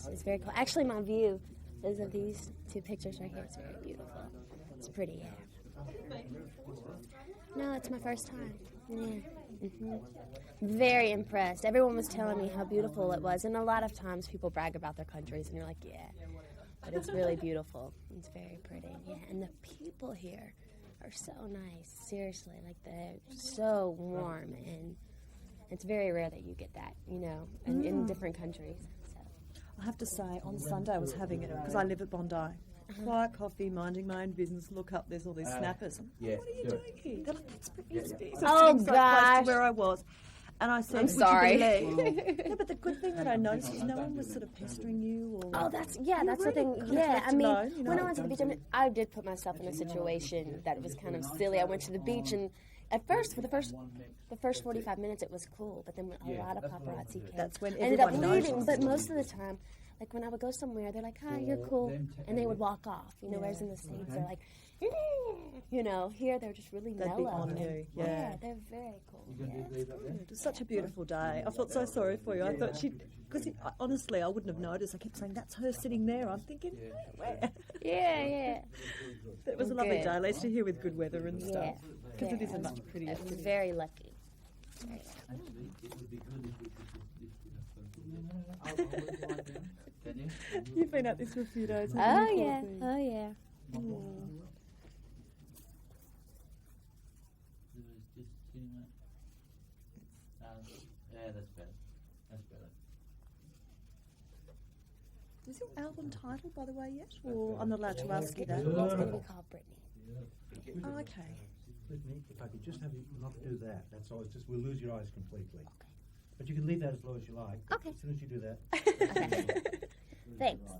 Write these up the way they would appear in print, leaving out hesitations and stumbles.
is very cool. Actually, my view is of these two pictures right here. It's very beautiful. It's pretty here. No, it's my first time. Yeah. Very impressed. Everyone was telling me how beautiful it was, and a lot of times people brag about their countries, and you're like, yeah, but it's really beautiful. It's very pretty. Yeah, and the people here are so nice. Seriously, like they're so warm, and it's very rare that you get that, you know, in different countries. So. I have to say, on Sunday I was having it because I live at Bondi. Quiet coffee, minding my own business. Look up, there's all these snappers. What are you doing here? They're like, that's Britney Spears. Oh, gosh. So close to where I was. And I said, I'm sorry. No, but the good thing that I noticed is no one was sort of pestering you. Or oh, that's the thing. Yeah, I mean, when I went to the beach, I did put myself in a situation that was kind of silly. I went to the beach, and at first, for the first 45 minutes, it was cool. But then a lot of paparazzi came. That's when ended up everyone leaving. knows. But most of the time, like when I would go somewhere, they're like, "Hi, you're cool," and they would walk off. You know, whereas in the States, they're like, you know, here they're just really They'd mellow. be on you. Yeah, they're very cool. Yeah, it's cool. It was such a beautiful day. I felt so sorry for you. I thought because honestly, I wouldn't have noticed. I kept saying, that's her sitting there. I'm thinking, where? Yeah. It was a lovely day. At least you're here with good weather and stuff. Because it is a Yeah. much prettier I was city. very lucky. Very lucky. You've been at this for a few days. Oh haven't you, yeah. poor thing? Oh yeah. Yeah, that's better. That's better. Is your album titled, by the way, yet? Or I'm not allowed to ask you that? It's going to be called Britney. Oh, okay. Britney, if I could just have you not do that, that's all. It's just we'll lose your eyes completely. Okay. But you can leave that as low as you like. Okay. As soon as you do that. Thanks.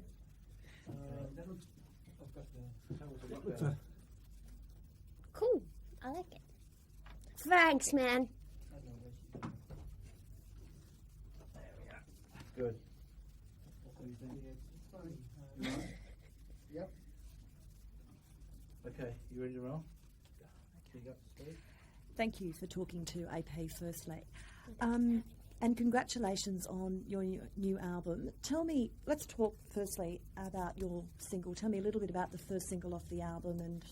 Cool. I like it. Thanks, man. Good. Yep. Okay, you ready to roll? Can you go up to speed? Thank you for talking to AP firstly. And congratulations on your new album. Tell me, let's talk firstly about your single. Tell me a little bit about the first single off the album and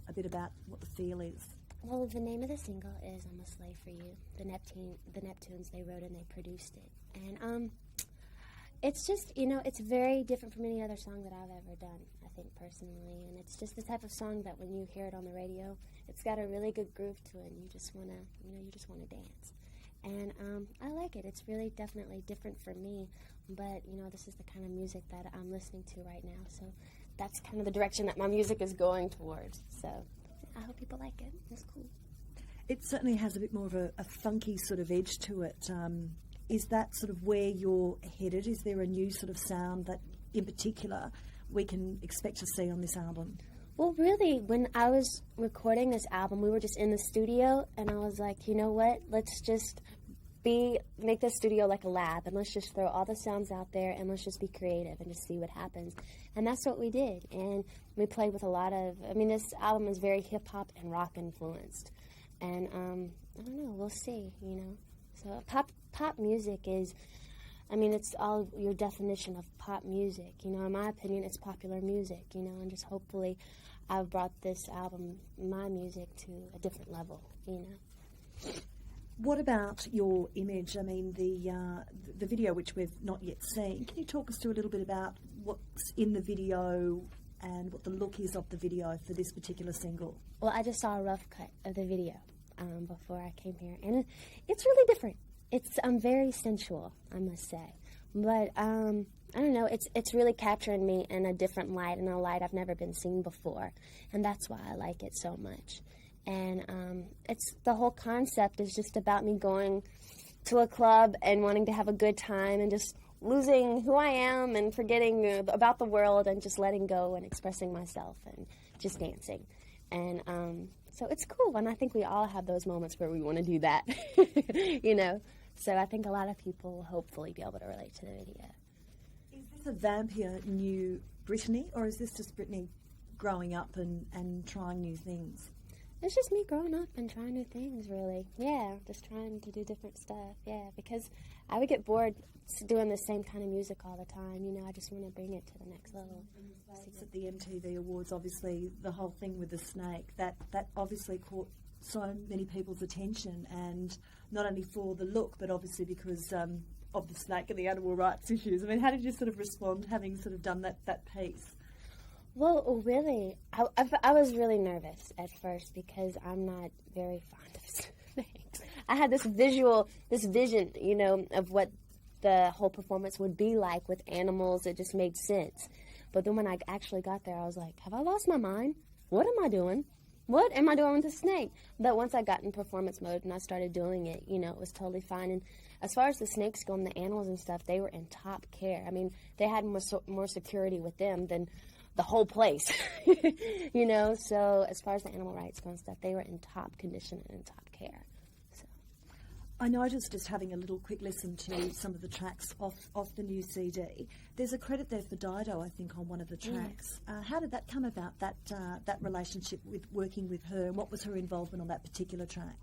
a bit about what the feel is. Well, the name of the single is I'm a Slave for You. The Neptunes, they wrote and they produced it. And it's just, you know, it's very different from any other song that I've ever done, I think, personally. And it's just the type of song that when you hear it on the radio, it's got a really good groove to it, and you just want to dance. And I like it. It's really definitely different for me. But, you know, this is the kind of music that I'm listening to right now. So that's kind of the direction that my music is going towards. So I hope people like it. It's cool. It certainly has a bit more of a funky sort of edge to it. Is that sort of where you're headed? Is there a new sort of sound that, in particular, we can expect to see on this album? Well, really, when I was recording this album, we were just in the studio, and I was like, you know what? Let's just make this studio like a lab, and let's just throw all the sounds out there, and let's just be creative and just see what happens. And that's what we did. And we played with a lot of, this album is very hip-hop and rock influenced. And, I don't know, we'll see, you know. So pop music is, it's all your definition of pop music. You know, in my opinion, it's popular music, you know, and just hopefully I've brought this album, my music, to a different level, you know. What about your image? The video, which we've not yet seen. Can you talk us through a little bit about what's in the video and what the look is of the video for this particular single? Well, I just saw a rough cut of the video before I came here, and it's really different. It's very sensual, I must say. But I don't know, it's really capturing me in a different light, in a light I've never been seen before. And that's why I like it so much. And it's the whole concept is just about me going to a club and wanting to have a good time and just losing who I am and forgetting about the world and just letting go and expressing myself and just dancing. And so it's cool, and I think we all have those moments where we want to do that, you know. So I think a lot of people will hopefully be able to relate to the video. Is this a vampier new Britney, or is this just Britney growing up and trying new things? It's just me growing up and trying new things, really. Yeah, just trying to do different stuff. Yeah, because I would get bored doing the same kind of music all the time. You know, I just want to bring it to the next level. At the MTV Awards, obviously, the whole thing with the snake, that obviously caught so many people's attention, and not only for the look, but obviously because of the snake and the animal rights issues. I mean, how did you sort of respond, having sort of done that piece? Well, really, I was really nervous at first because I'm not very fond of snakes. I had this vision, you know, of what the whole performance would be like with animals. It just made sense. But then when I actually got there, I was like, have I lost my mind? What am I doing? What am I doing with the snake? But once I got in performance mode and I started doing it, you know, it was totally fine. And as far as the snakes go and the animals and stuff, they were in top care. I mean, they had more security with them than the whole place, you know. So as far as the animal rights go and stuff, they were in top condition and in top care. So I noticed, just having a little quick listen to some of the tracks off the new CD, there's a credit there for Dido, I think, on one of the tracks. How did that come about, that relationship with working with her, and what was her involvement on that particular track?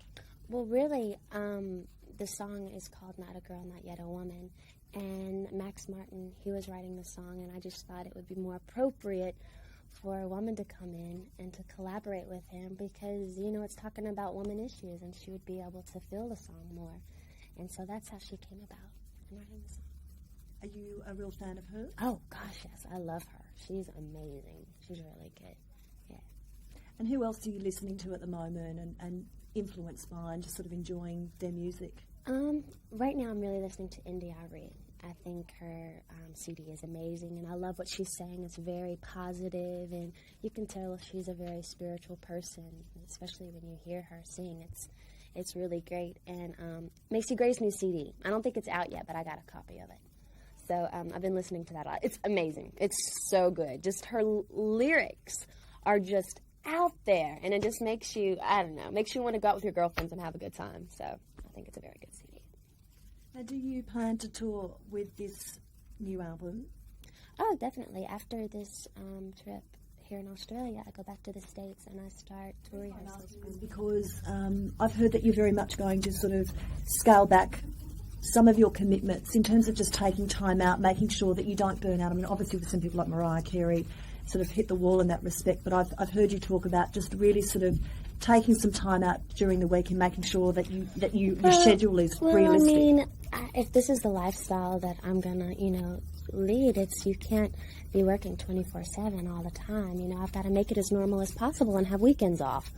Well, really, the song is called Not a Girl, Not Yet a Woman. And Max Martin, he was writing the song, and I just thought it would be more appropriate for a woman to come in and to collaborate with him because, you know, it's talking about woman issues, and she would be able to feel the song more. And so that's how she came about in writing the song. Are you a real fan of her? Oh, gosh, yes. I love her. She's amazing. She's really good. Yeah. And who else are you listening to at the moment and influenced by and just sort of enjoying their music? Right now I'm really listening to India Irene. I think her CD is amazing, and I love what she's saying. It's very positive, and you can tell she's a very spiritual person, especially when you hear her sing. It's really great. And Macy Gray's new CD, I don't think it's out yet, but I got a copy of it. So I've been listening to that a lot. It's amazing. It's so good. Just her lyrics are just out there, and it just makes you, I don't know, makes you want to go out with your girlfriends and have a good time. So I think it's a very good CD. Now, do you plan to tour with this new album? Oh, definitely. After this trip here in Australia, I go back to the States and I start tour rehearsals. Because I've heard that you're very much going to sort of scale back some of your commitments in terms of just taking time out, making sure that you don't burn out. I mean, obviously with some people like Mariah Carey sort of hit the wall in that respect, but I've heard you talk about just really sort of taking some time out during the week and making sure that your schedule is realistic. I mean, if this is the lifestyle that I'm gonna, you know, lead, you can't be working 24/7 all the time. You know, I've got to make it as normal as possible and have weekends off.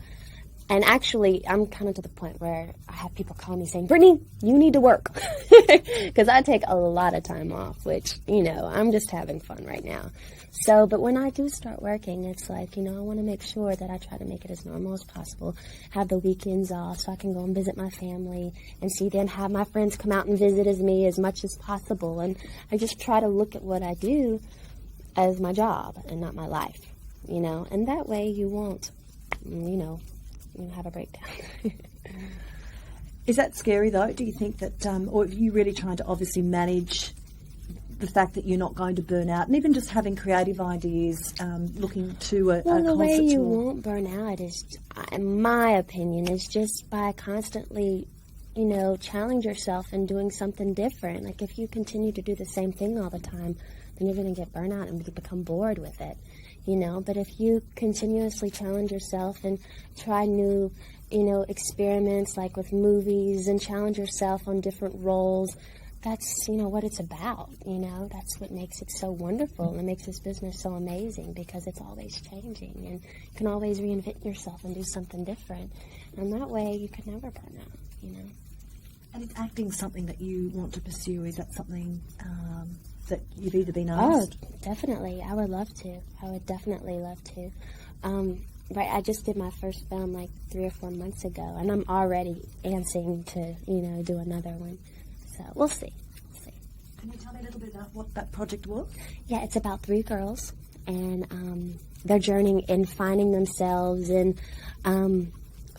And actually, I'm kind of to the point where I have people call me saying, Britney, you need to work. Because I take a lot of time off, which, you know, I'm just having fun right now. So, but when I do start working, it's like, you know, I want to make sure that I try to make it as normal as possible, have the weekends off so I can go and visit my family and see them, have my friends come out and visit me as much as possible. And I just try to look at what I do as my job and not my life, you know, and that way you won't, you know, have a breakdown. Is that scary though? Do you think that, or are you really trying to obviously manage the fact that you're not going to burn out, and even just having creative ideas, looking to a concert the way you tour? won't burn out is, in my opinion, is just by constantly, you know, challenge yourself and doing something different. Like if you continue to do the same thing all the time, then you're going to get burnout and become bored with it. You know, but if you continuously challenge yourself and try new, you know, experiments like with movies and challenge yourself on different roles, that's, you know, what it's about, you know. That's what makes it so wonderful and makes this business so amazing because it's always changing and you can always reinvent yourself and do something different. And that way you could never burn out, you know. And is acting something that you want to pursue? Is that something that you've either been asked? Oh, definitely. I would love to. I would definitely love to. Right, I just did my first film like 3 or 4 months ago, and I'm already antsing to, you know, do another one. So we'll see. Can you tell me a little bit about what that project was? Yeah, it's about 3 girls, and they're journeying in finding themselves and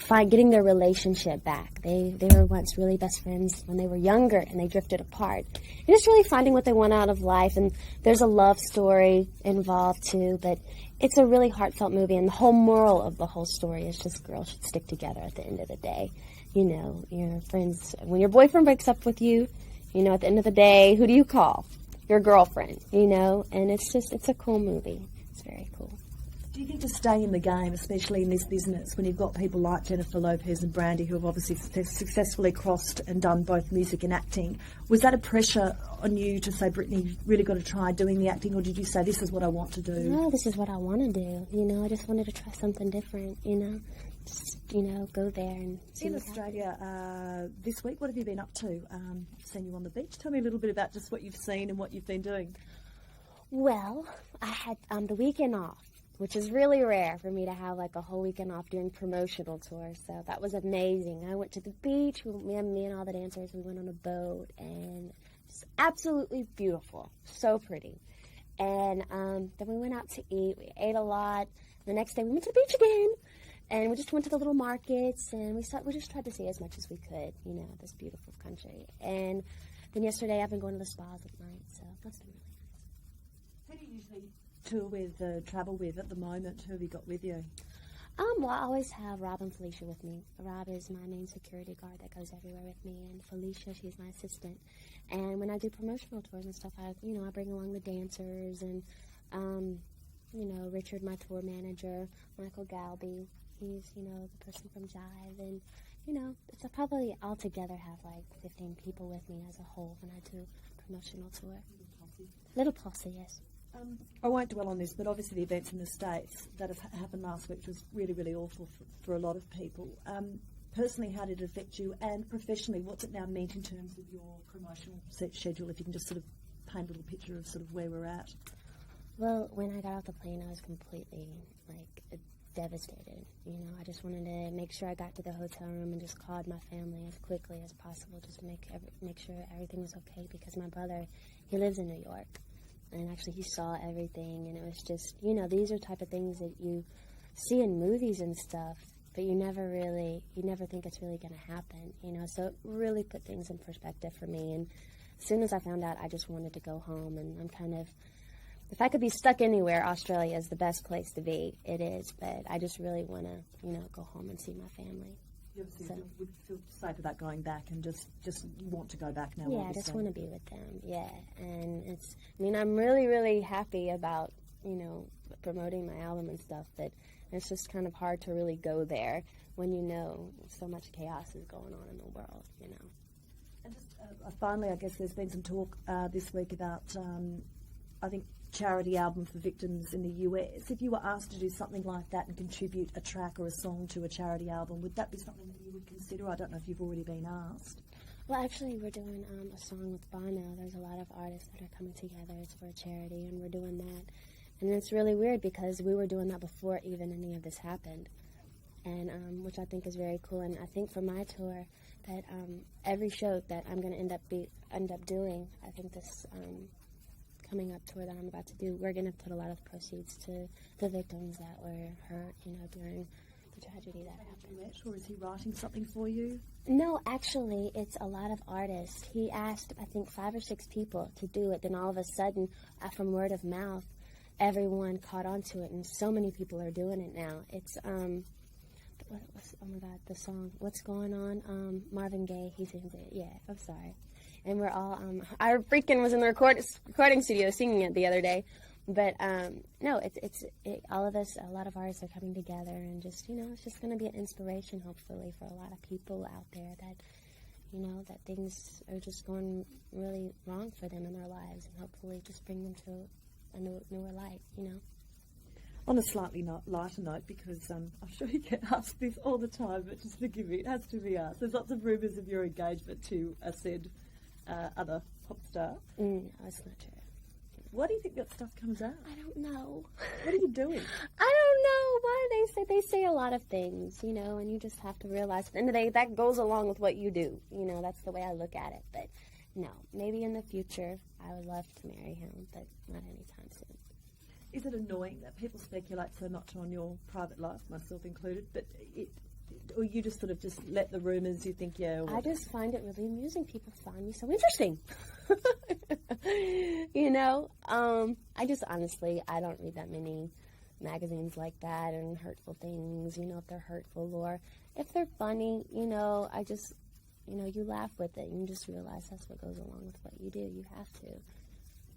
getting their relationship back. They were once really best friends when they were younger, and they drifted apart. And just really finding what they want out of life. And there's a love story involved too, but it's a really heartfelt movie. And the whole moral of the whole story is just girls should stick together at the end of the day. You know, your friends, when your boyfriend breaks up with you, you know, at the end of the day, who do you call? Your girlfriend, you know? And it's a cool movie. It's very cool. Do you think to stay in the game, especially in this business, when you've got people like Jennifer Lopez and Brandy who have obviously successfully crossed and done both music and acting, was that a pressure on you to say, Britney, you've really got to try doing the acting, or did you say, this is what I want to do? No, this is what I want to do. You know, I just wanted to try something different, you know? Just, you know, go there and see In what Australia this week, what have you been up to? I've seen you on the beach. Tell me a little bit about just what you've seen and what you've been doing. Well, I had the weekend off, which is really rare for me to have like a whole weekend off doing promotional tours. So that was amazing. I went to the beach. Me and all the dancers, we went on a boat, and it's absolutely beautiful. So pretty. And then we went out to eat. We ate a lot. The next day we went to the beach again. And we just went to the little markets, and we just tried to see as much as we could, you know, this beautiful country. And then yesterday I've been going to the spas at night, so that's been really nice. Who do you usually tour with, travel with at the moment? Who have you got with you? Well, I always have Rob and Felicia with me. Rob is my main security guard that goes everywhere with me, and Felicia, she's my assistant. And when I do promotional tours and stuff, I bring along the dancers and, Richard, my tour manager, Michael Galby. He's, the person from Jive, and, it's probably altogether have like 15 people with me as a whole when I do promotional tour. Little posse, yes. I won't dwell on this, but obviously the events in the States that have happened last week was really, really awful for a lot of people. Personally, how did it affect you? And professionally, what's it now meant in terms of your promotional schedule, if you can just sort of paint a little picture of sort of where we're at? Well, when I got off the plane, I was completely, devastated. I just wanted to make sure I got to the hotel room and just called my family as quickly as possible, just to make sure everything was okay, because my brother, he lives in New York, and actually he saw everything, and it was just, these are type of things that you see in movies and stuff, but you never think it's really going to happen, so it really put things in perspective for me. And as soon as I found out, I just wanted to go home, and I'm kind of, if I could be stuck anywhere, Australia is the best place to be. It is, but I just really want to, go home and see my family. You would feel safe about going back, and just want to go back now? Yeah, obviously. I just want to be with them, yeah. And I'm really, really happy about, promoting my album and stuff, but it's just kind of hard to really go there when so much chaos is going on in the world, And just finally, I guess there's been some talk this week about, I think, charity album for victims in the US. If you were asked to do something like that and contribute a track or a song to a charity album, would that be something that you would consider? I don't know if you've already been asked. Well, actually, we're doing a song with Bono. There's a lot of artists that are coming together. It's for a charity, and we're doing that. And it's really weird because we were doing that before even any of this happened, and which I think is very cool. And I think for my tour, that every show that I'm going to end up doing, I think this coming up tour that I'm about to do, we're going to put a lot of proceeds to the victims that were hurt, during the tragedy that happened. Or is he writing something for you? No, actually, it's a lot of artists. He asked, I think, 5 or 6 people to do it. Then all of a sudden, from word of mouth, everyone caught on to it, and so many people are doing it now. It's, oh my God, the song, What's Going On? Marvin Gaye, he sings it. Yeah, I'm sorry. And we're all, our freaking was in the recording studio singing it the other day. But, no, all of us, a lot of artists are coming together, and just, it's just going to be an inspiration, hopefully, for a lot of people out there that, that things are just going really wrong for them in their lives, and hopefully just bring them to a newer light, On a slightly lighter note, because I'm sure you get asked this all the time, but just forgive me, it has to be asked. There's lots of rumours of your engagement to a said other pop star. No, it's not true. Why do you think that stuff comes out? I don't know. What are you doing? I don't know. Why they say a lot of things, and you just have to realize at the end of the day that goes along with what you do. That's the way I look at it. But no, maybe in the future I would love to marry him, but not anytime soon. Is it annoying that people speculate so much on your private life, myself included, but or you just sort of just let the rumours, you think, yeah. I just find it really amusing. People find me so interesting. You know, I just honestly, I don't read that many magazines like that and hurtful things, you know, if they're hurtful or if they're funny, you know, I just, you know, you laugh with it and you just realize that's what goes along with what you do. You have to.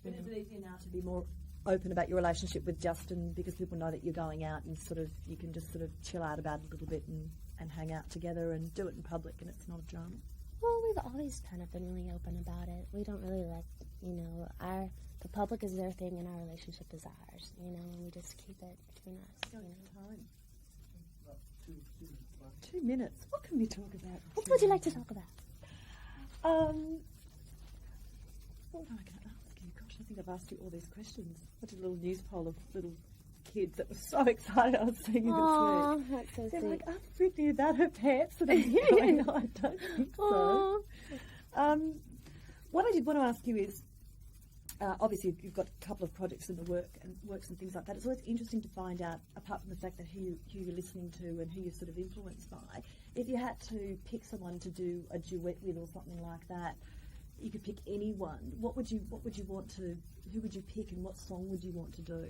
But is it easier now to be more open about your relationship with Justin because people know that you're going out and sort of, you can just sort of chill out about it a little bit and hang out together and do it in public and it's not a drama? Well, we've always kind of been really open about it. We don't really let, you know, the public is their thing and our relationship is ours, you know, and we just keep it between us. You know. Time. 2 minutes. What can we talk about? What would you like to talk about? What am I going to ask you? Gosh, I think I've asked you all these questions. I did a little news poll of little kids that were so excited I was seeing you Aww, this week. that's so They're sweet. like, oh, Britney, about her pets? And I'm going, no, I don't think so. What I did want to ask you is, obviously you've got a couple of projects in the works and things like that. It's always interesting to find out, apart from the fact that who you're listening to and who you're sort of influenced by, if you had to pick someone to do a duet with or something like that, you could pick anyone. What would you want to? Who would you pick, and what song would you want to do?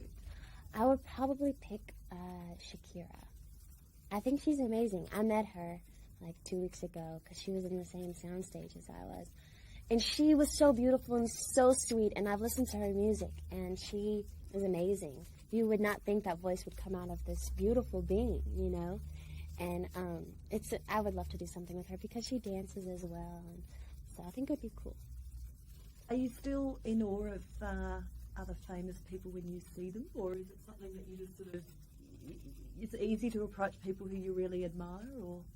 I would probably pick Shakira. I think she's amazing. I met her like 2 weeks ago because she was in the same soundstage as I was. And she was so beautiful and so sweet, and I've listened to her music, and she is amazing. You would not think that voice would come out of this beautiful being, you know? And I would love to do something with her because she dances as well, and so I think it would be cool. Are you still in awe of other famous people when you see them, or is it something that you just sort of, it's easy to approach people who you really admire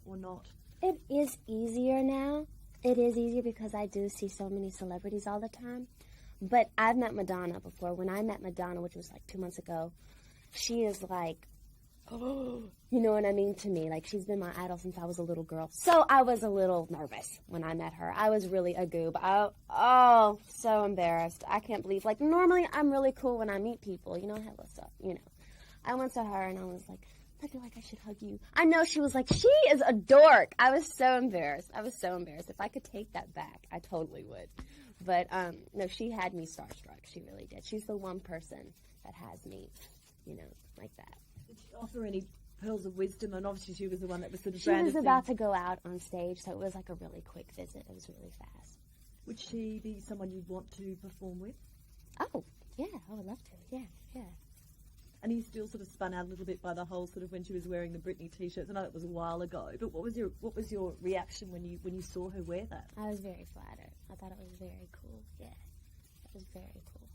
or not? It is easier now. It is easier because I do see so many celebrities all the time. But I've met Madonna before. When I met Madonna, which was like 2 months ago, she is like, oh, you know what I mean, to me. Like, she's been my idol since I was a little girl. So I was a little nervous when I met her. I was really a goob. So embarrassed. I can't believe. Like, normally I'm really cool when I meet people. You know, hey, what's up? You know. I went to her and I was like, I feel like I should hug you. I know she was like, she is a dork. I was so embarrassed. If I could take that back, I totally would. But, no, she had me starstruck. She really did. She's the one person that has me, you know, like that. Did she offer any pearls of wisdom? And obviously she was the one that was sort of She was about to go out on stage, so it was like a really quick visit. It was really fast. Would she be someone you'd want to perform with? Oh, yeah, I would love to. Yeah. And you still sort of spun out a little bit by the whole sort of when she was wearing the Britney t-shirts. I know it was a while ago, but what was your reaction when you saw her wear that? I was very flattered. I thought it was very cool. Yeah, it was very cool.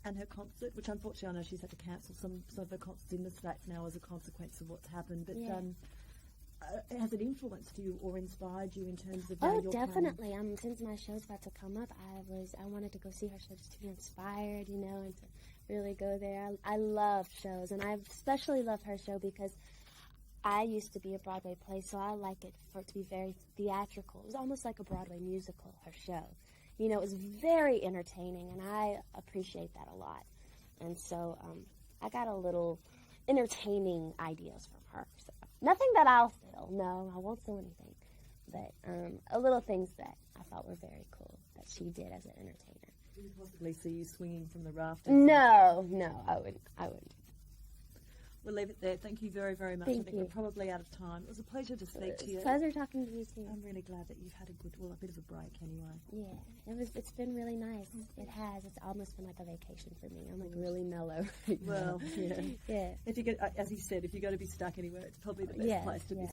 And her concert, which unfortunately I know she's had to cancel some of her concerts in the States now as a consequence of what's happened. But Yeah. Has it influenced you or inspired you in terms of Oh, your definitely. Since my show's about to come up, I wanted to go see her show just to be inspired, you know, and to really go there. I love shows, and I especially love her show because I used to be a Broadway play, so I like it for it to be very theatrical. It was almost like a Broadway musical, her show. You know, it was very entertaining, and I appreciate that a lot. And so I got a little entertaining ideas from her. So nothing that I'll steal. No, I won't steal anything. But a little things that I thought were very cool that she did as an entertainer. Could we possibly see you swinging from the rafters? No, I wouldn't. We'll leave it there. Thank you very, very much. Thank I think you. we're probably out of time. It was a pleasure to speak to you. It's a pleasure talking to you too. I'm really glad that you've had a bit of a break anyway. Yeah, it's been really nice. It has. It's almost been like a vacation for me. I'm like really mellow. Right now. Well, yeah. Yeah. If you get, as you said, if you're going to be stuck anywhere, it's probably the best Yes, place to be. yes.